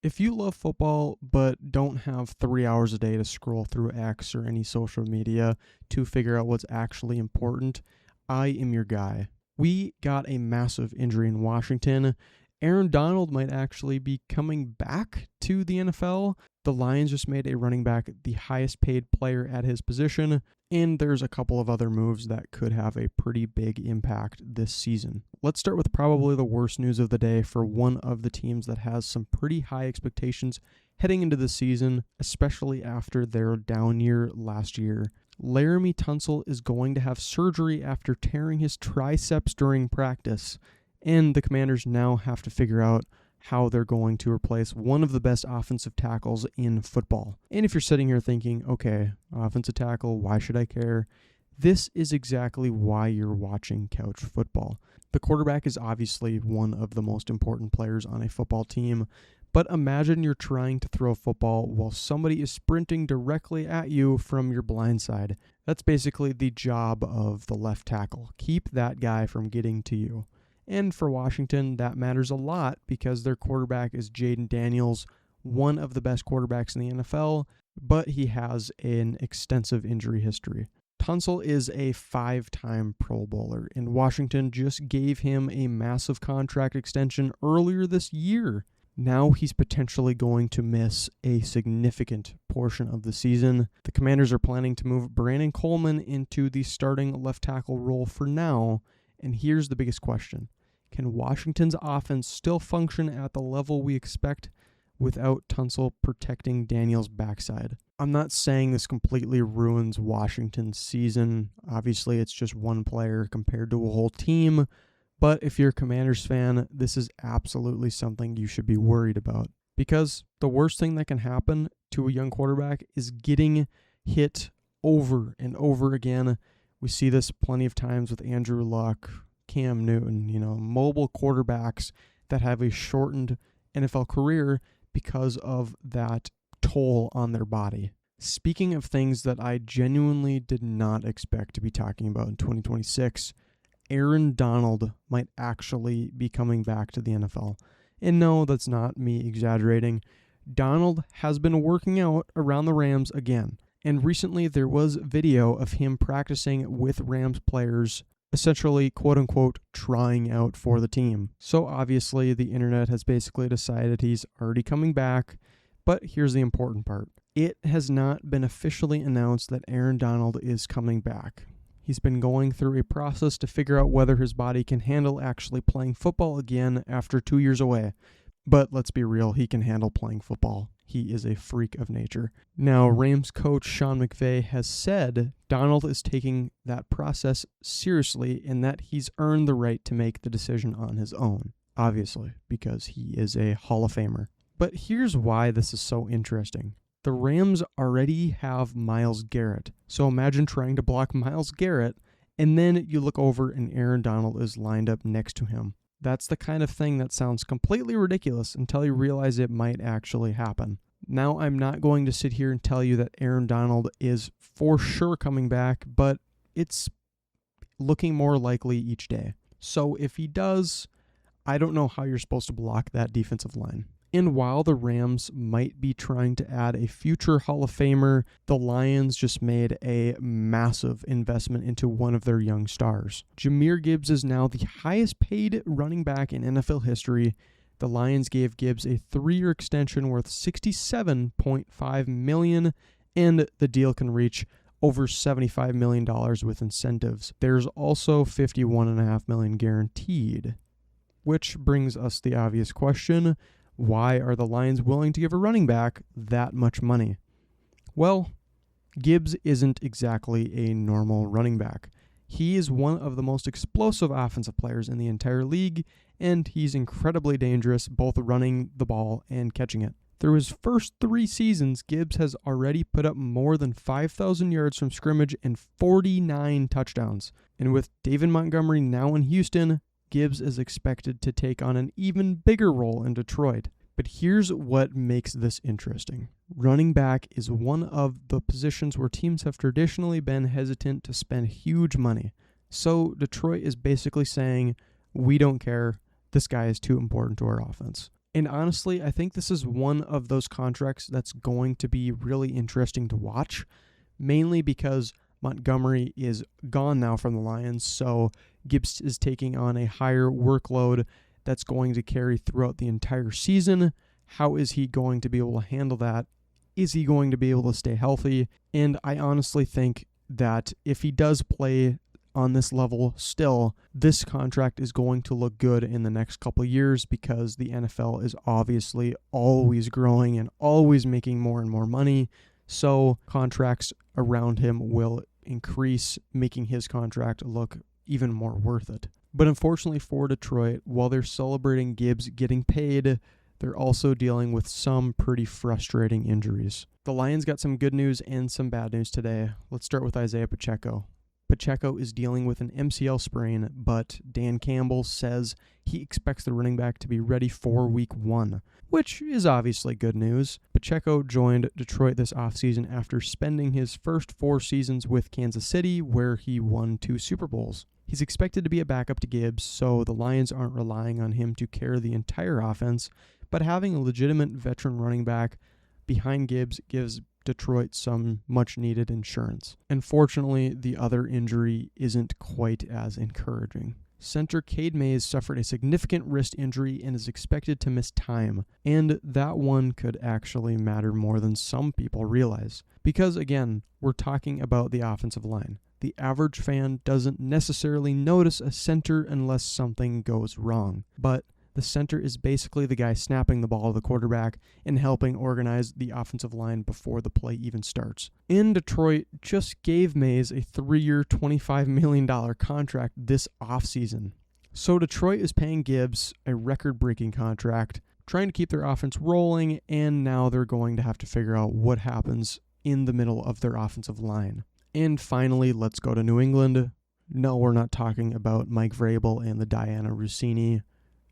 If you love football but don't have 3 hours a day to scroll through X or any social media to figure out what's actually important, I am your guy. We got a massive injury in Washington. Aaron Donald might actually be coming back to the NFL. The Lions just made a running back the highest paid player at his position, and there's a couple of other moves that could have a pretty big impact this season. Let's start with probably the worst news of the day for one of the teams that has some pretty high expectations heading into the season, especially after their down year last year. Laremy Tunsil is going to have surgery after tearing his triceps during practice, and the Commanders now have to figure out how they're going to replace one of the best offensive tackles in football. And if you're sitting here thinking, okay, offensive tackle, why should I care? This is exactly why you're watching couch football. The quarterback is obviously one of the most important players on a football team, but imagine you're trying to throw a football while somebody is sprinting directly at you from your blind side. That's basically the job of the left tackle. Keep that guy from getting to you. And for Washington, that matters a lot because their quarterback is Jayden Daniels, one of the best quarterbacks in the NFL, but he has an extensive injury history. Tunsil is a 5-time Pro Bowler, and Washington just gave him a massive contract extension earlier this year. Now he's potentially going to miss a significant portion of the season. The Commanders are planning to move Brandon Coleman into the starting left tackle role for now, and here's the biggest question. Can Washington's offense still function at the level we expect without Tunsil protecting Daniels' backside? I'm not saying this completely ruins Washington's season. Obviously, it's just one player compared to a whole team. But if you're a Commanders fan, this is absolutely something you should be worried about. Because the worst thing that can happen to a young quarterback is getting hit over and over again. We see this plenty of times with Andrew Luck, Cam Newton, mobile quarterbacks that have a shortened NFL career because of that toll on their body. Speaking of things that I genuinely did not expect to be talking about in 2026, Aaron Donald might actually be coming back to the NFL. And no, that's not me exaggerating. Donald has been working out around the Rams again. And recently there was video of him practicing with Rams players, essentially, quote-unquote, trying out for the team. So obviously the internet has basically decided he's already coming back. But here's the important part. It has not been officially announced that Aaron Donald is coming back. He's been going through a process to figure out whether his body can handle actually playing football again after 2 years away. But let's be real, he can handle playing football. He is a freak of nature. Now, Rams coach Sean McVay has said Donald is taking that process seriously and that he's earned the right to make the decision on his own, obviously, because he is a Hall of Famer. But here's why this is so interesting. The Rams already have Myles Garrett. So imagine trying to block Myles Garrett, and then you look over and Aaron Donald is lined up next to him. That's the kind of thing that sounds completely ridiculous until you realize it might actually happen. Now, I'm not going to sit here and tell you that Aaron Donald is for sure coming back, but it's looking more likely each day. So if he does, I don't know how you're supposed to block that defensive line. And while the Rams might be trying to add a future Hall of Famer, the Lions just made a massive investment into one of their young stars. Jahmyr Gibbs is now the highest paid running back in NFL history. The Lions gave Gibbs a 3-year extension worth $67.5 million, and the deal can reach over $75 million with incentives. There's also $51.5 million guaranteed, which brings us the obvious question. Why are the Lions willing to give a running back that much money? Well, Gibbs isn't exactly a normal running back. He is one of the most explosive offensive players in the entire league, and he's incredibly dangerous both running the ball and catching it. Through his first 3 seasons, Gibbs has already put up more than 5,000 yards from scrimmage and 49 touchdowns. And with David Montgomery now in Houston, Gibbs is expected to take on an even bigger role in Detroit. But here's what makes this interesting. Running back is one of the positions where teams have traditionally been hesitant to spend huge money. So Detroit is basically saying, we don't care. This guy is too important to our offense. And honestly, I think this is one of those contracts that's going to be really interesting to watch, mainly because Montgomery is gone now from the Lions, so Gibbs is taking on a higher workload that's going to carry throughout the entire season. How is he going to be able to handle that? Is he going to be able to stay healthy? And I honestly think that if he does play on this level still, this contract is going to look good in the next couple of years because the NFL is obviously always growing and always making more and more money. So contracts around him will increase, making his contract look even more worth it. But unfortunately for Detroit, while they're celebrating Gibbs getting paid, they're also dealing with some pretty frustrating injuries. The Lions got some good news and some bad news today. Let's start with Isiah Pacheco. Pacheco is dealing with an MCL sprain, but Dan Campbell says he expects the running back to be ready for Week 1, which is obviously good news. Pacheco joined Detroit this offseason after spending his first 4 seasons with Kansas City, where he won 2 Super Bowls. He's expected to be a backup to Gibbs, so the Lions aren't relying on him to carry the entire offense, but having a legitimate veteran running back behind Gibbs gives Detroit some much-needed insurance. Unfortunately, the other injury isn't quite as encouraging. Center Cade Maye suffered a significant wrist injury and is expected to miss time, and that one could actually matter more than some people realize. Because, again, we're talking about the offensive line. The average fan doesn't necessarily notice a center unless something goes wrong, but the center is basically the guy snapping the ball to the quarterback and helping organize the offensive line before the play even starts. And Detroit just gave Mays a 3-year, $25 million contract this offseason. So Detroit is paying Gibbs a record-breaking contract, trying to keep their offense rolling, and now they're going to have to figure out what happens in the middle of their offensive line. And finally, let's go to New England. No, we're not talking about Mike Vrabel and the Diana Rossini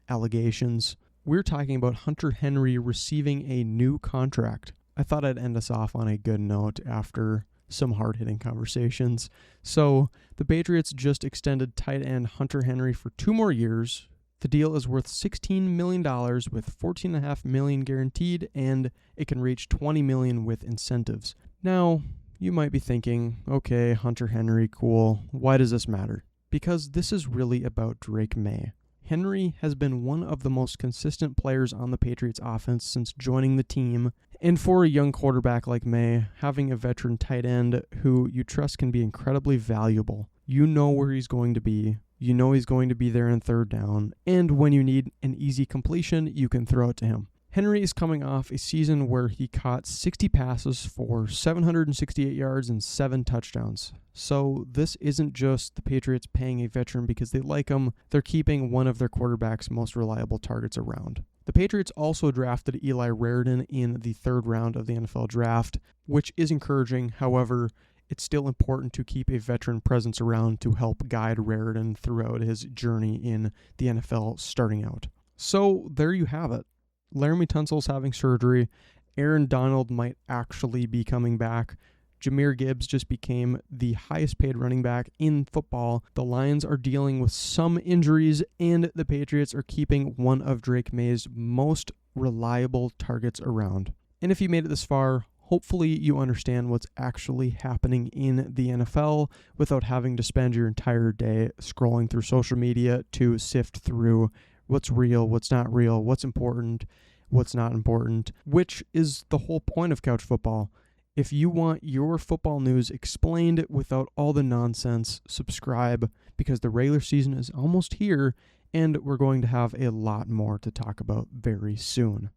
allegations. We're talking about Hunter Henry receiving a new contract. I thought I'd end us off on a good note after some hard-hitting conversations. So the Patriots just extended tight end Hunter Henry for 2 more years. The deal is worth $16 million with $14.5 million guaranteed, and it can reach $20 million with incentives. Now, you might be thinking, okay, Hunter Henry, cool. Why does this matter? Because this is really about Drake Maye. Henry has been one of the most consistent players on the Patriots offense since joining the team, and for a young quarterback like Maye, having a veteran tight end who you trust can be incredibly valuable. You know where he's going to be, you know he's going to be there in 3rd down, and when you need an easy completion, you can throw it to him. Henry is coming off a season where he caught 60 passes for 768 yards and 7 touchdowns. So this isn't just the Patriots paying a veteran because they like him, they're keeping one of their quarterback's most reliable targets around. The Patriots also drafted Eli Raridan in the 3rd round of the NFL draft, which is encouraging. However, it's still important to keep a veteran presence around to help guide Raridan throughout his journey in the NFL starting out. So there you have it. Laremy Tunsil's having surgery. Aaron Donald might actually be coming back. Jahmyr Gibbs just became the highest paid running back in football. The Lions are dealing with some injuries, and the Patriots are keeping one of Drake Maye's most reliable targets around. And if you made it this far, hopefully you understand what's actually happening in the NFL without having to spend your entire day scrolling through social media to sift through what's real, what's not real, what's important, what's not important, which is the whole point of couch football. If you want your football news explained without all the nonsense, subscribe, because the regular season is almost here, and we're going to have a lot more to talk about very soon.